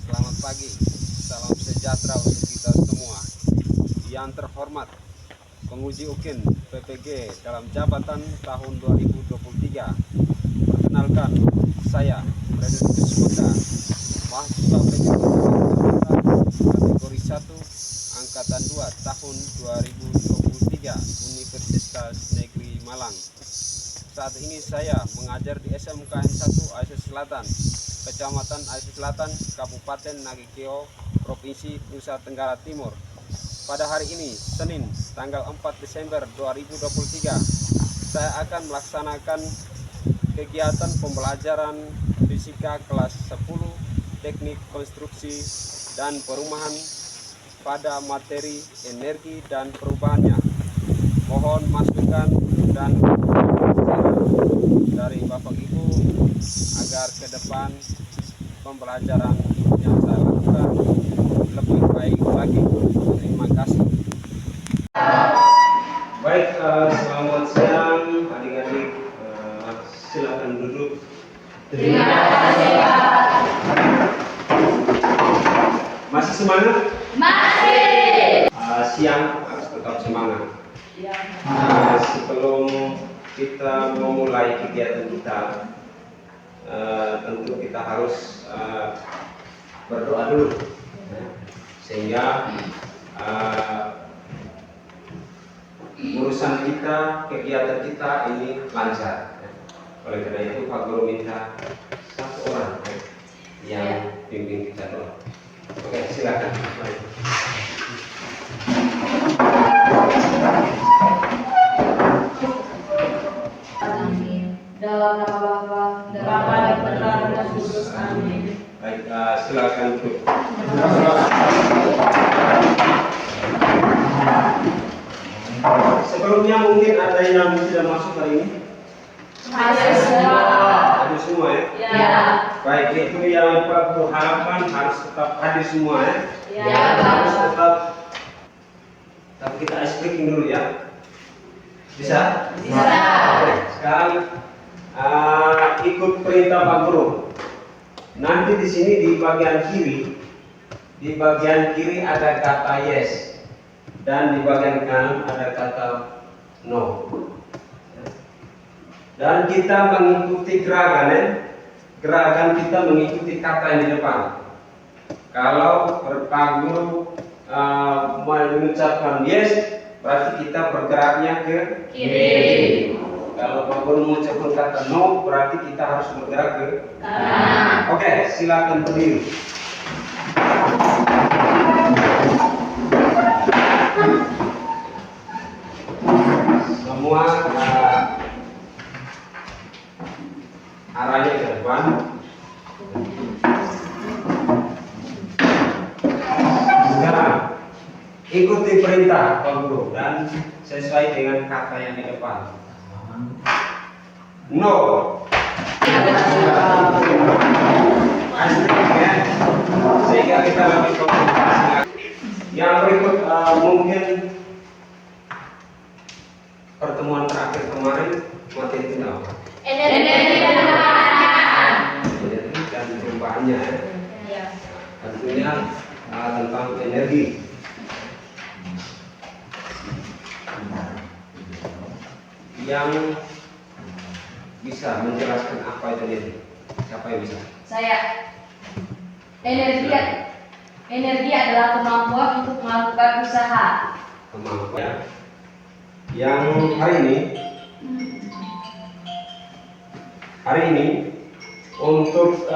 Selamat pagi, salam sejahtera untuk kita semua. Yang terhormat, penguji UKIN PPG dalam jabatan tahun 2023. Perkenalkan, saya Frederick Kusmeka, mahasiswa PPG kategori 1 Angkatan 2 tahun 2023 Universitas Negeri Malang. Saat ini saya mengajar di SMKN 1 Aceh Selatan, Kecamatan Aceh Selatan, Kabupaten Nagekeo, Provinsi Nusa Tenggara Timur. Pada hari ini, Senin, tanggal 4 Desember 2023, saya akan melaksanakan kegiatan pembelajaran fisika kelas 10 teknik konstruksi dan perumahan pada materi energi dan perubahannya. Mohon masukan dan dari Bapak Ibu agar ke depan pembelajaran yang saya lakukan lebih baik lagi. Terima kasih. Baik, selamat siang adik-adik. Silakan duduk. Terima kasih, Pak. Masih semangat? Masih. Siang harus tetap semangat. Ya. Sebelum kita memulai kegiatan kita, tentu kita harus berdoa dulu, sehingga urusan kita, kegiatan kita ini lancar. Oleh karena itu Pak Guru minta satu orang yang bimbing kita doa. Oke, silakan. Mari. Dalam nama Bapa, Bapa dan Putra dan Roh Kudus. Amin. Baik, silakan duduk. Sebelumnya mungkin ada yang tidak masuk hari ini? Hadir semua. Hadir semua ya? Ya. Baik, itu yang Pak Guru harapkan harus tetap hadir semua ya? Ya. Harus tetap. Tapi kita ice breaking dulu ya. Bisa? Bisa. Oke, sekarang ikut perintah Pak Guru. Nanti di sini di bagian kiri ada kata yes, dan di bagian kanan ada kata no. Dan kita mengikuti gerakan ya. Gerakan kita mengikuti kata yang di depan. Kalau Pak Guru mengucapkan yes, berarti kita bergeraknya ke Kiri. Kalau Pak Guru mengucapkan kata no, berarti kita harus bergerak ke Kanan. Oke, silakan berdiri. Semua arahnya ke depan. Sekarang ikuti perintah Pak Guru dan sesuai dengan kata yang di depan. No. Sehingga kita lebih konsentrasi. Yang berikut mungkin pertemuan terakhir kemarin materi itu apa? Energi dan perubahan. Energi dan perubahannya. Ya. Tentunya tentang energi. Yang bisa menjelaskan apa itu energi? Siapa yang bisa? Saya. Energi adalah kemampuan untuk melakukan usaha. Kemampuan. Yang hari ini untuk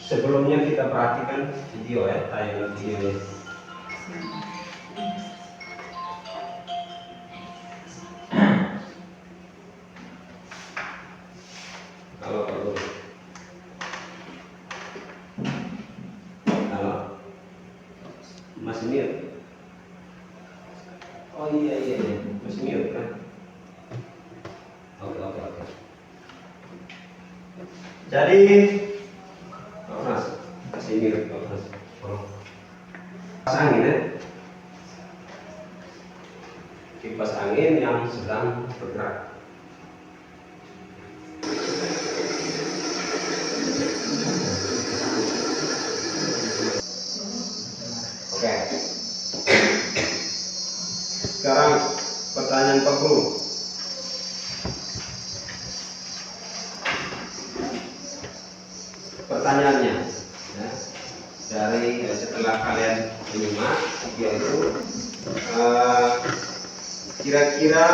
sebelumnya kita perhatikan video ya, tayangan video. Masih mute? Oh iya, masih mute kan? Oke. Jadi, Mas, masih mute, Mas. Kipas angin ya? Kipas angin yang sedang bergerak. 40. Pertanyaannya, ya, dari setelah kalian menyimak yaitu kira-kira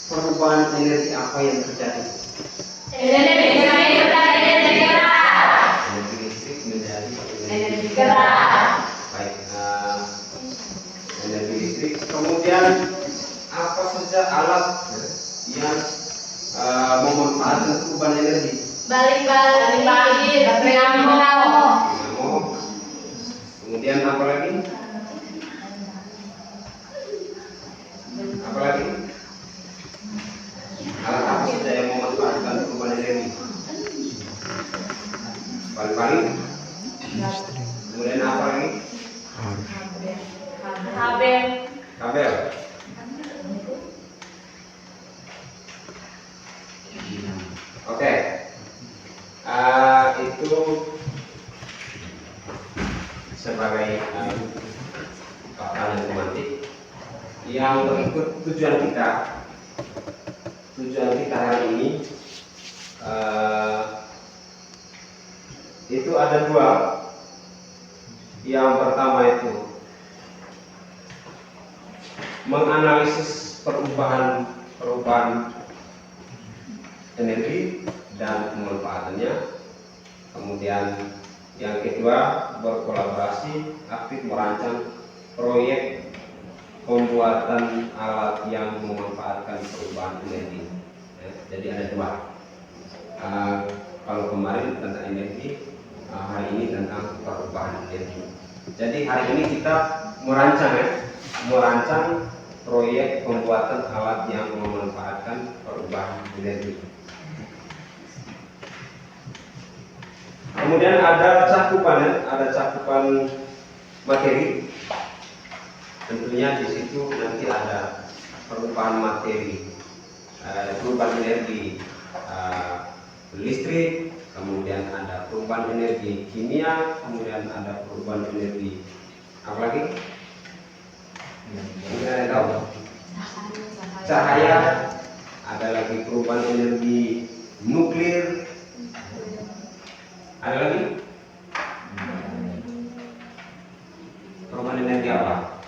perubahan energi apa yang terjadi? Energi Listrik menjadi energi gerak. baik, energi listrik. Kemudian apa saja alat yang memanfaatkan perubahan energi? Balik-balik, dinamo. Dinamo. Kemudian apa lagi? Apa lagi? Alat apa saja yang memanfaatkan perubahan energi? Balik-balik. Kemudian apa lagi? Kabel. Kabel. Oke. Itu sebagai pertanyaan tematik yang berikut. Tujuan kita hari ini itu ada dua. Yang pertama itu menganalisis perubahan energi dan pemanfaatannya. Kemudian yang kedua, berkolaborasi aktif merancang proyek pembuatan alat yang memanfaatkan perubahan energi. Ya, jadi ada dua. Kalau kemarin tentang energi, hari ini tentang perubahan energi. Jadi hari ini kita merancang proyek pembuatan alat yang memanfaatkan perubahan energi. Kemudian ada cakupan materi. Tentunya di situ nanti ada perubahan materi, perubahan energi listrik, kemudian ada perubahan energi kimia, kemudian ada perubahan energi apa lagi? Ada tahu? Cahaya, ada lagi perubahan energi nuklir, ada lagi perubahan energi apa?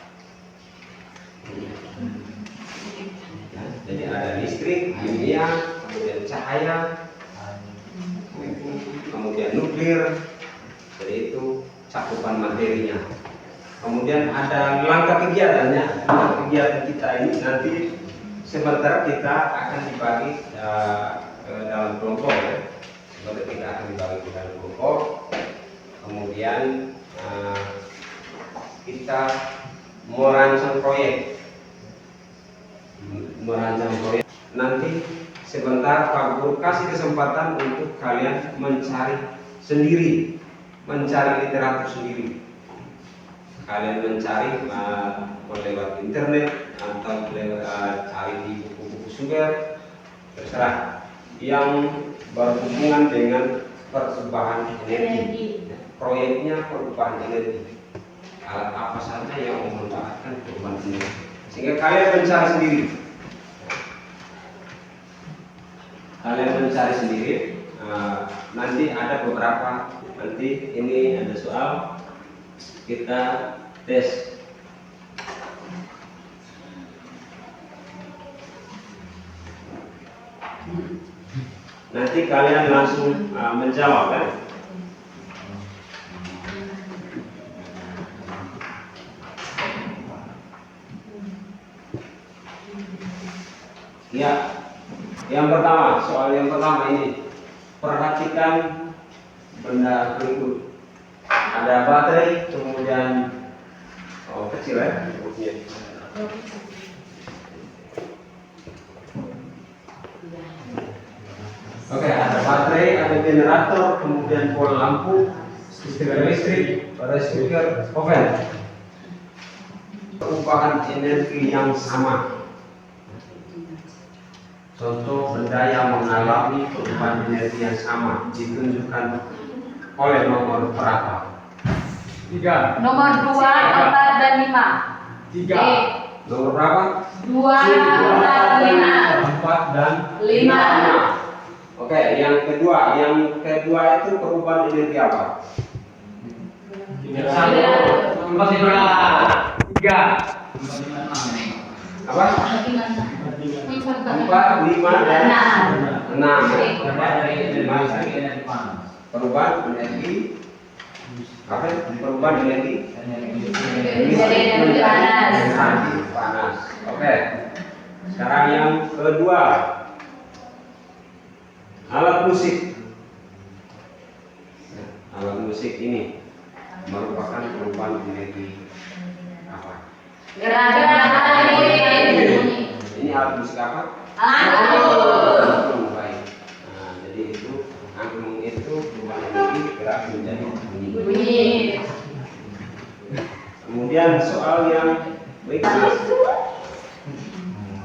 Ya, jadi ada listrik, kimia, kemudian cahaya, kemudian nuklir. Jadi itu cakupan materinya. Kemudian ada langkah kegiatannya. Langkah kegiatan kita ini nanti sebentar kita akan dibagi ke dalam kelompok, ya. Sebentar kita akan dibagi ke dalam kelompok. Kemudian kita merancang proyek. Nanti sebentar Pak Guru kasih kesempatan untuk kalian mencari literatur sendiri. Kalian mencari lewat internet atau cari di buku-buku sumber, terserah, yang berhubungan dengan perubahan energi. Proyeknya perubahan energi. Alat apa saja yang memanfaatkan perubahan energi. Sehingga kalian mencari sendiri. Nanti ada beberapa. Nanti ini ada soal, kita tes. Nanti kalian langsung menjawab, kan? Ya, yang pertama, soal yang pertama ini, perhatikan benda berikut. Ada baterai, kemudian kecil, ya. Oke, ada baterai, ada generator, kemudian bola lampu, sistem listrik, ada speaker, oven. Perubahan energi yang sama. Contoh benda yang mengalami perubahan energi yang sama ditunjukkan oleh nomor berapa? 3. Nomor 2, 4, dan 5. 3. Nomor berapa? 2, 4, 4 dan 5. 5. Oke, yang kedua itu perubahan energi apa? 1, 4, 5, 3. Apa? 4, 5 dan 6. Perubahan energi apa? Perubahan energi panas. Oke. Sekarang yang kedua, alat musik. Alat musik ini merupakan perubahan energi apa? Ini alat musik apa? Angklung. Baik. Nah, jadi itu angklung itu perubahan energi gerak menjadi bunyi. Kemudian soal yang berikutnya.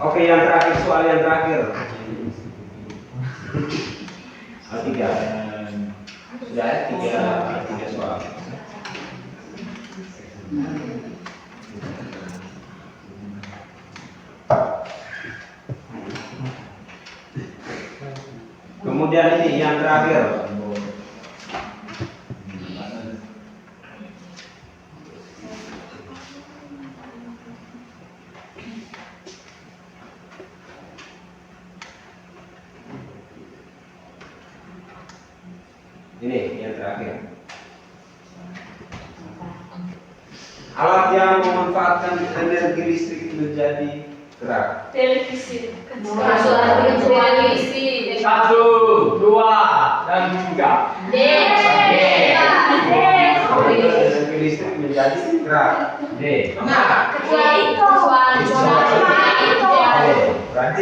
Oke, yang terakhir, soal yang terakhir. Tiga. Sudah ya, tiga soal. Kemudian ini yang terakhir. Ini yang terakhir. Alat yang memanfaatkan energi listrik menjadi gerak. Televisi. 1, 2, dan 3. Energi listrik menjadi gerak. D. Berarti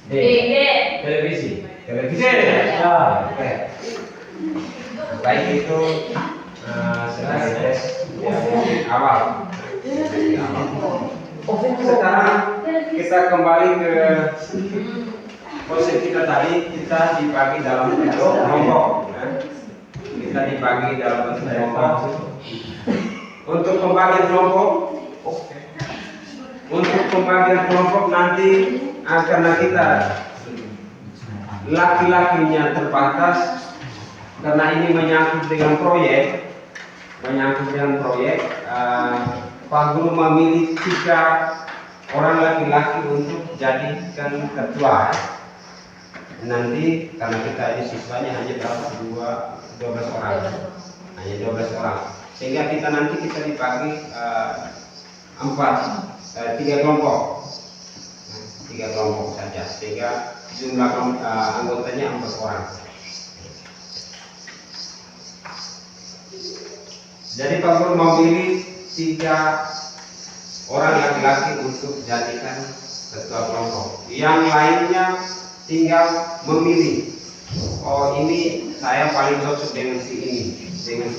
D. Televisi. Ya, oke. Baik, itu sebagai tes awal. Sekarang kita kembali ke konsep kita tadi. Kita dibagi dalam bentuk kelompok. Kita dibagi dalam bentuk kelompok. Untuk pembagian kelompok nanti karena kita laki-lakinya terbatas, karena ini menyangkut dengan proyek, Pak Guru memilih 3 orang laki-laki untuk jadikan ketua. Nanti karena kita ini siswanya hanya berapa? 12 orang, hanya 12 orang, sehingga kita nanti dibagi 3 kelompok, 3 kelompok saja, sehingga jumlah anggotanya 4 orang. Jadi Pak Guru memilih 3 orang laki-laki untuk jadikan ketua kelompok. Yang lainnya tinggal memilih. Oh, ini saya paling cocok dengan si ini, dengan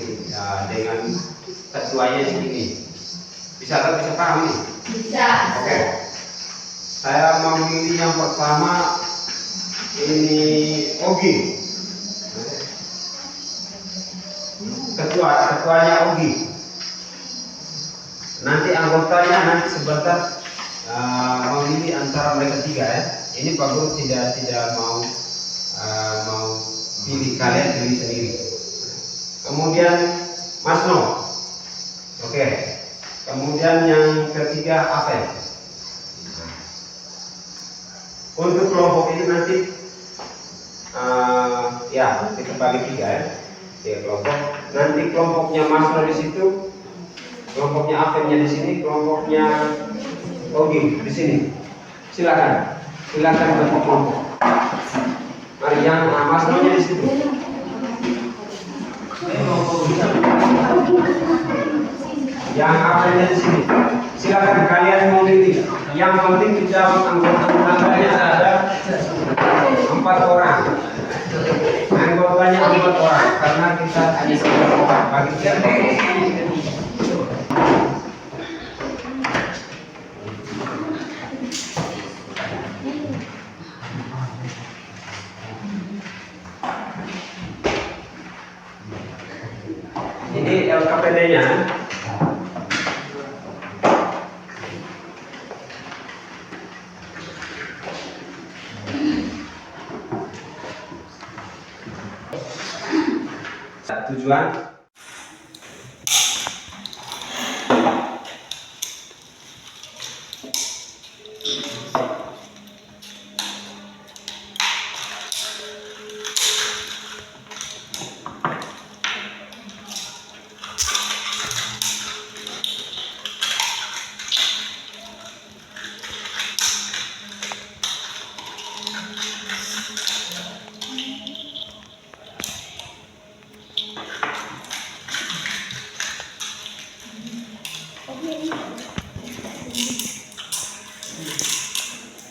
ketuanya si ini. Bisa paham nih? Bisa. Oke. Saya memilih yang pertama ini Ogi. Ketuanya Ogi. Nanti anggotanya sebentar memilih antara mereka 3 ya. Ini Pak Guru tidak mau pilih, kalian pilih sendiri. Kemudian Mas No. Oke. Kemudian yang ketiga Afen. Untuk kelompok ini nanti ya kita bagi 3 ya. 3 kelompok. Nanti kelompoknya Mas No di situ, kelompoknya Afennya di sini, kelompoknya Ogi di sini. Silakan bentuk kelompok. Mari yang Mas No nya di situ. Yang Afennya di sini. Silakan kalian memilih. Yang penting di dalam anggotanya ada 4 orang. Anggotanya 4 orang karena kita hanya 1 orang bagi 3. Ini LKPD-nya tujuan.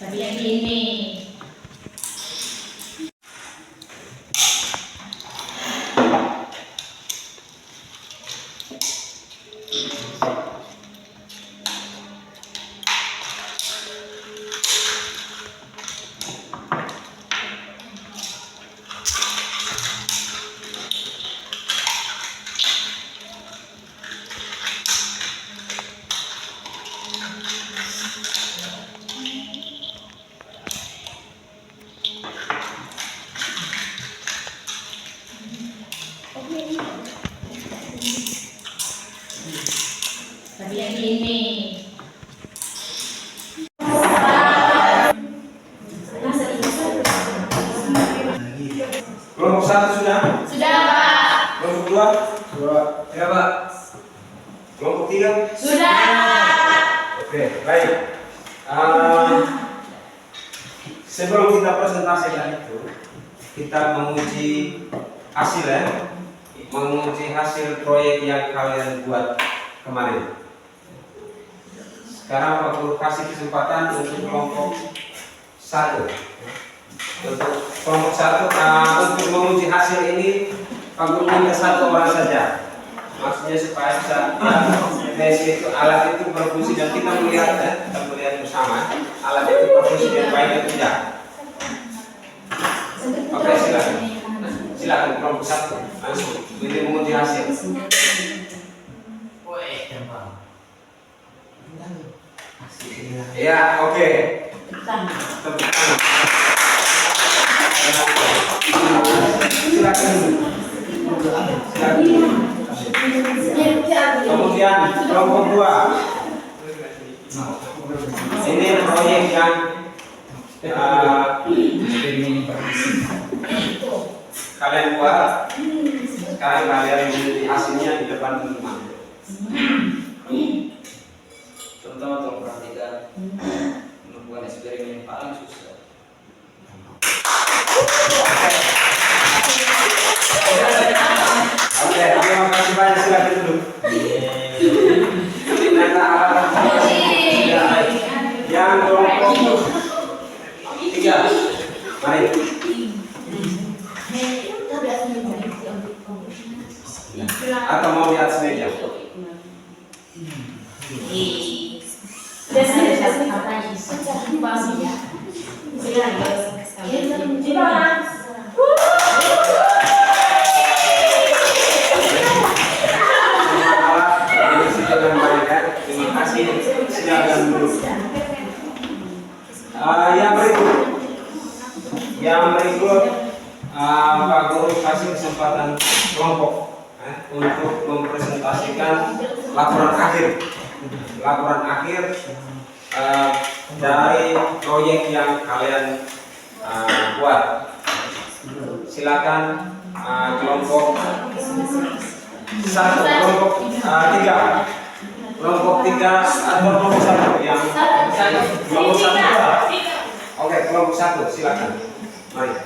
Tapi yang ini. Tapi yang ini. Kelompok 1 sudah? Sudah, Pak. Kelompok 2? Ya, Pak. Kelompok 3? Sudah. Oke, baik. Sebelum kita presentasikan itu, kita menguji hasil ya, menguji hasil proyek yang kalian buat kemarin. Sekarang Pak Guru kasih kesempatan untuk kelompok 1. Untuk kelompok 1 untuk menguji hasil ini Pak Guru minta 1 orang saja. Maksudnya supaya bisa tes itu alat itu berfungsi dan kita melihat ya, kita melihat bersama alat itu berfungsi dengan baik atau tidak. Oke, silakan. Silakan kelompok 1 langsung ini menguji hasil. Ya, oke. Tepuk tangan. Silakan. Kemudian kelompok 2. Ini proyek yang kalian buat. Sekarang kalian melihat hasilnya di depan teman-teman. Terutama tolong perhatikan melakukan eksperimen yang paling susah. Oke, terima kasih banyak, silakan dulu. Yang kelompok 3, mari. Atau mau di atas meja? Terima kasih. Silakan dulu. Yang berikut, Pak Guru kasih kesempatan kelompok untuk mempresentasikan laporan akhir dari proyek yang kalian buat. Silakan kelompok 1, kelompok 3. Kelompok 3 atau kelompok 1 yang kelompok 1. Oke, kelompok 1 silakan. Mari.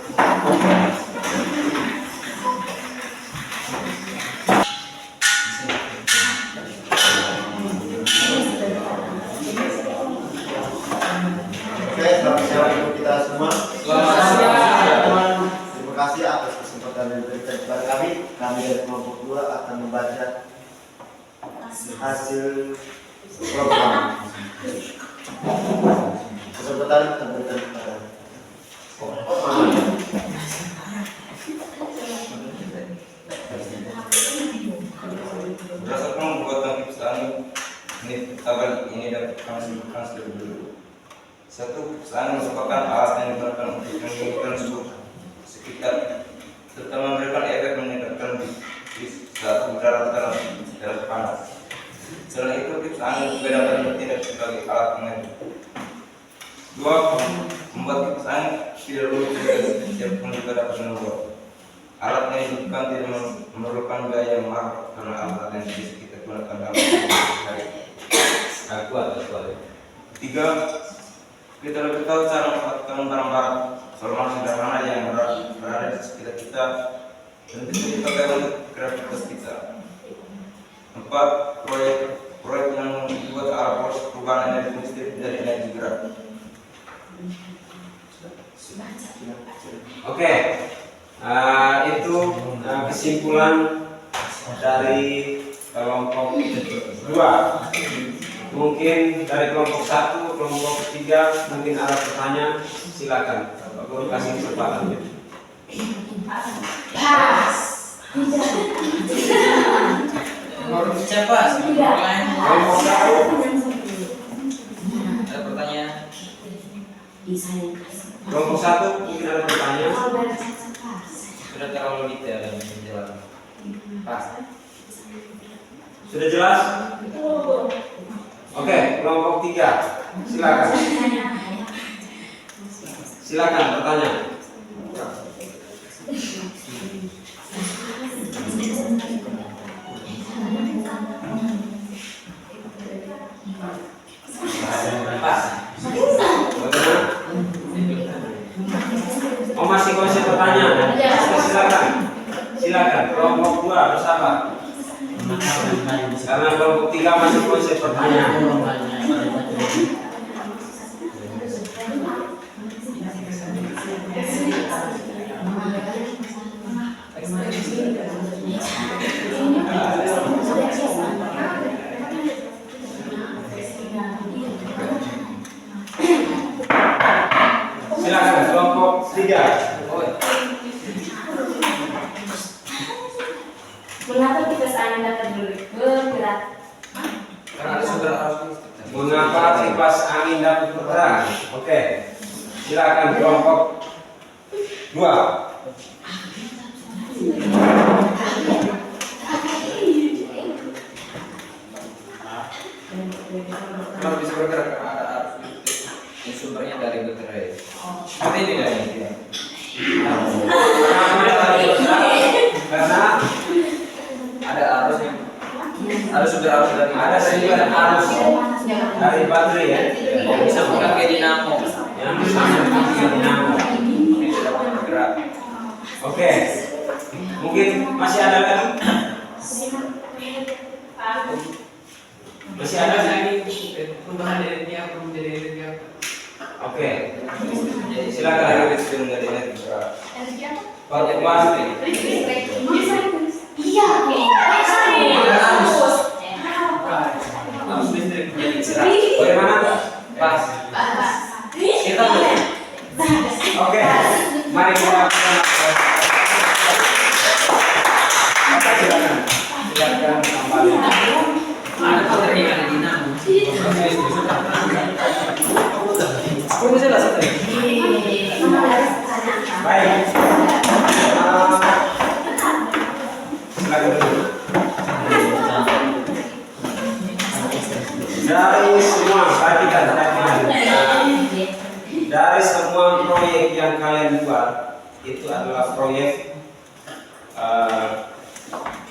Oke, selamat siang untuk kita semua. Selamat siang. Terima kasih atas kesempatan yang diberikan kepada kami. Kami dari kelompok 2 akan membaca hasil program. Kesempatan terberikan kepada Berdasarkan pembuatan perusahaan ini tabel ini dapat kami sebutkan dulu. 1. Perusahaan merupakan alat yang digunakan untuk meningkatkan suhu sekitar, terutama memberikan efek meningkatkan di tidak perlu setiap pun juga dapat membuat. Alat yang dihidupkan tidak memerlukan biaya yang mahal karena alat yang bisa kita gunakan dalam hari. Kuat. Tiga, kita lebih tahu cara memanfaatkan barang-barang solusi sederhana yang berada di sekitar kita dan bisa dipakai untuk kreativitas kita. Empat, proyek yang dibuat alat proses perubahan energi listrik dari energi gerak. Oke, itu kesimpulan dari kelompok 2. Mungkin dari kelompok 1, kelompok 3 mungkin ada pertanyaan, silakan. Pak Guru kasih kesempatan. Siapa? Kelompok 1, Ada pertanyaan? kelompok 1 mungkin ada pertanyaan. Sudah terlalu detail dan menjelaskan. Pas. Sudah jelas? Oke, kelompok 3, silakan. Silakan bertanya. Pas. Bagaimana? Oh, masih konsep pertanyaan? Silakan. Kelompok 2 bersabar. Karena kelompok 3 masih konsep pertanyaan. Silakan kelompok 3. Mengapa kipas angin dapat bergerak? Karena ada sumber arus listrik. Mengapa kipas angin dapat bergerak? Oke. Silakan kelompok 2. Kenapa bisa bergerak? Karena ada arus listrik yang sumbernya dari baterai. Seperti ini lah ini. Karena Ada arus yang ada sumber arus dari ada sumber arus dari baterai ya, yang bisa menggerakkan dinamo. yang bersama dinamo. Ini tidak dapat bergerak. Oke. Mungkin masih ada lagi? Masih ada lagi? Perubahan energi apa menjadi energi apa? Oke. Jadi Silakan. Listrik menjadi energi gerak. Pak Iwan. arus listrik menjadi gerak. Bagaimana Pak? Pas. Kita Oke. Mari kita silakan kembali. ada baterai yang ada dinamo. Aku bisa lah tadi. Baik. Silakan dulu. Dari semua perhatikan. Dari semua proyek yang kalian buat itu adalah proyek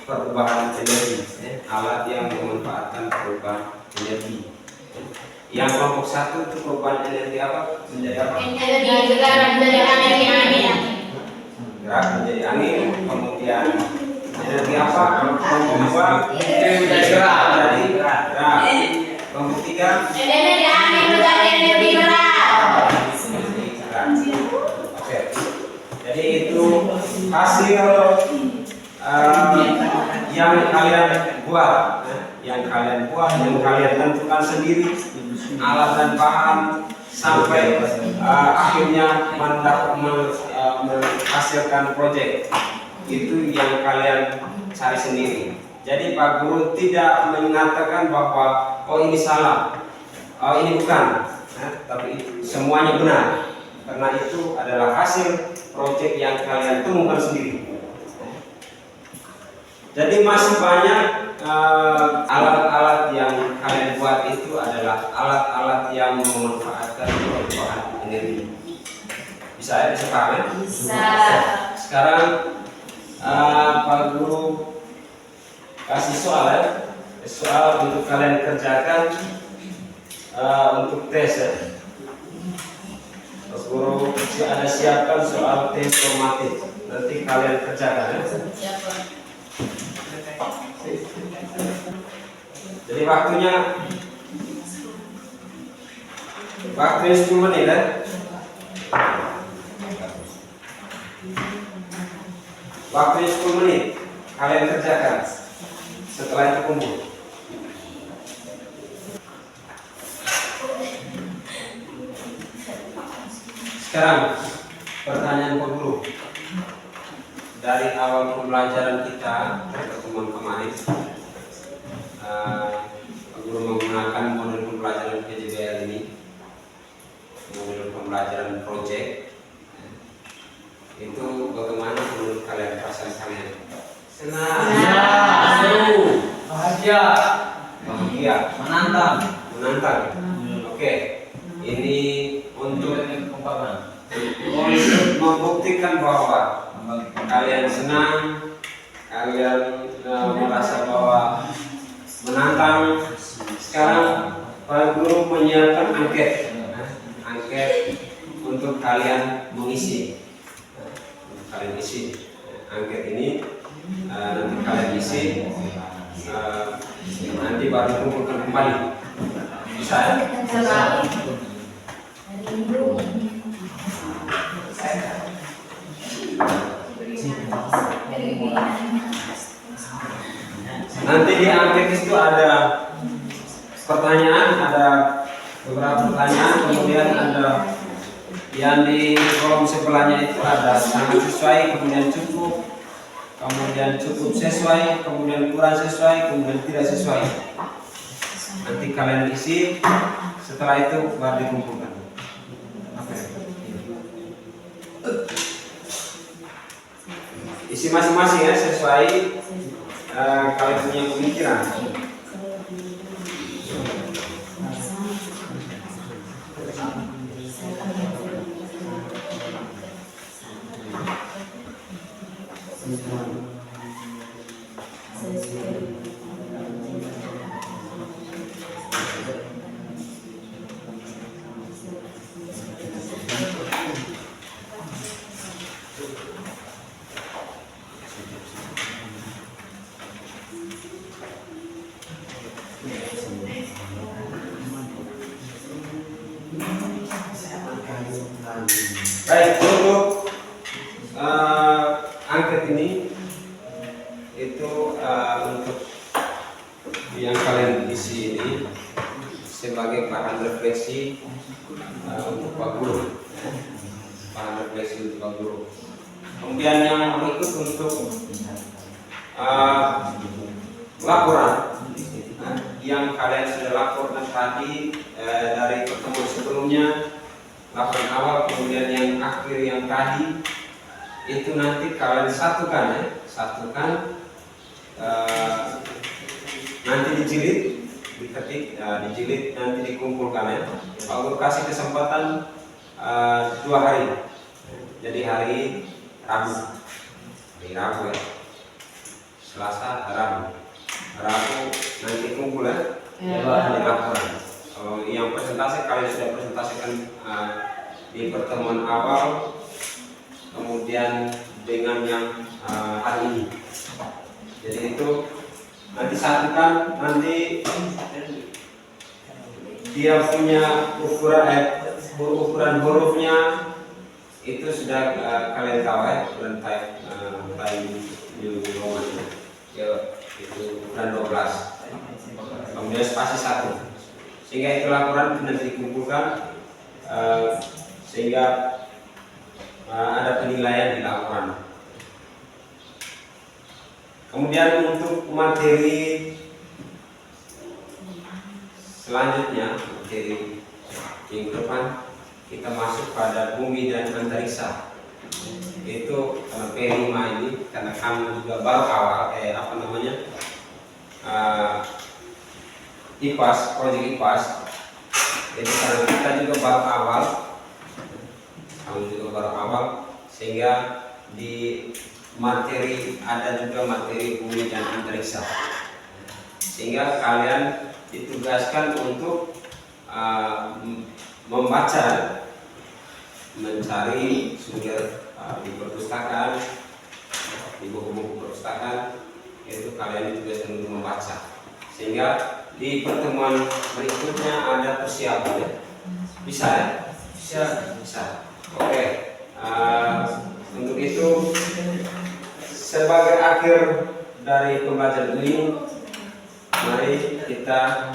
perubahan energi, alat yang memanfaatkan perubahan energi. Yang kelompok 1 itu perubahan energi apa? Menjadi apa? Gerak menjadi angin. Kemudian energi apa? Kelompok 2 Menjadi gerak. menjadi gerak. Kelompok 3 Oke, jadi itu hasil yang kalian buat, yang kalian tentukan sendiri alat dan bahan sampai akhirnya menghasilkan proyek itu yang kalian cari sendiri. Jadi Pak Guru tidak mengatakan bahwa oh ini salah, oh ini bukan, tapi semuanya benar. Karena itu adalah hasil proyek yang kalian temukan sendiri. Jadi masih banyak alat-alat yang kalian buat itu adalah alat-alat yang memanfaatkan perubahan energi. Bisa ya, bisa paham ya? Bisa. Sekarang Pak Guru kasih soal ya. Soal untuk kalian kerjakan untuk tes ya. Pak Guru ada siapkan soal tes formatif. Nanti kalian kerjakan ya. Siapa? Jadi waktunya 10 menit ya. Waktunya 10 menit. Kalian kerjakan. Setelah itu kumpul. Sekarang pertanyaan Pak Guru. Dari awal pembelajaran kita pertemuan kemarin, Pak Guru menggunakan model pembelajaran PJBL ini, model pembelajaran project. Itu bagaimana menurut kalian, perasaan kalian? Senang, Seru, bahagia, bahagia, Menantang. menantang. Oke, ini untuk membuktikan bahwa kalian senang, kalian merasa bahwa menantang. Sekarang Pak Guru menyiapkan angket untuk kalian mengisi. Kalian isi angket ini, nanti kalian isi, nanti baru kumpulkan kembali. Bisa ya? Nanti di angket itu ada pertanyaan, ada beberapa pertanyaan, kemudian ada yang di kolom sebelahnya itu ada sangat sesuai, kemudian cukup sesuai, kemudian kurang sesuai, kemudian tidak sesuai. Nanti kalian isi, setelah itu baru dikumpulkan. Isi masing-masing ya, sesuai kalian punya pemikiran. Baik, untuk angket ini itu untuk yang kalian isi ini sebagai bahan refleksi untuk Pak Guru, bahan refleksi untuk Pak Guru. Kemudian yang berikut untuk laporan yang kalian sudah laporkan tadi dari pertemuan sebelumnya. Laporan awal, kemudian yang akhir yang tadi itu nanti kalian satukan ya, nanti dijilid, diketik, dijilid, nanti dikumpulkan ya. Pak Guru kasih kesempatan 2 hari, jadi hari Rabu ya, Selasa, Rabu nanti kumpul ya, di laporan. Kalau yang presentasi kalian sudah presentasikan di pertemuan awal, kemudian dengan yang hari ini. Jadi itu nanti satukan, nanti dia punya ukuran hurufnya itu sudah kalian tahu ya, ukuran New Roman ya, itu ukuran 12, kemudian spasi 1. Sehingga itu laporan nanti dikumpulkan sehingga ada penilaian di laporan. Kemudian untuk materi selanjutnya, materi minggu depan kita masuk pada bumi dan antariksa. Itu karena P5 ini, karena kami juga baru awal IPAS, proyek IPAS. Jadi karena kita juga baru awal, tahun juga baru awal, sehingga di materi ada juga materi bumi dan antariksa, sehingga kalian ditugaskan untuk membaca, mencari sumber di perpustakaan, di buku-buku perpustakaan, itu kalian ditugaskan untuk membaca, sehingga di pertemuan berikutnya ada persiapan ya. Bisa ya? Bisa. Oke. Untuk itu sebagai akhir dari pembelajaran ini, mari kita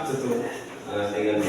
tutup dengan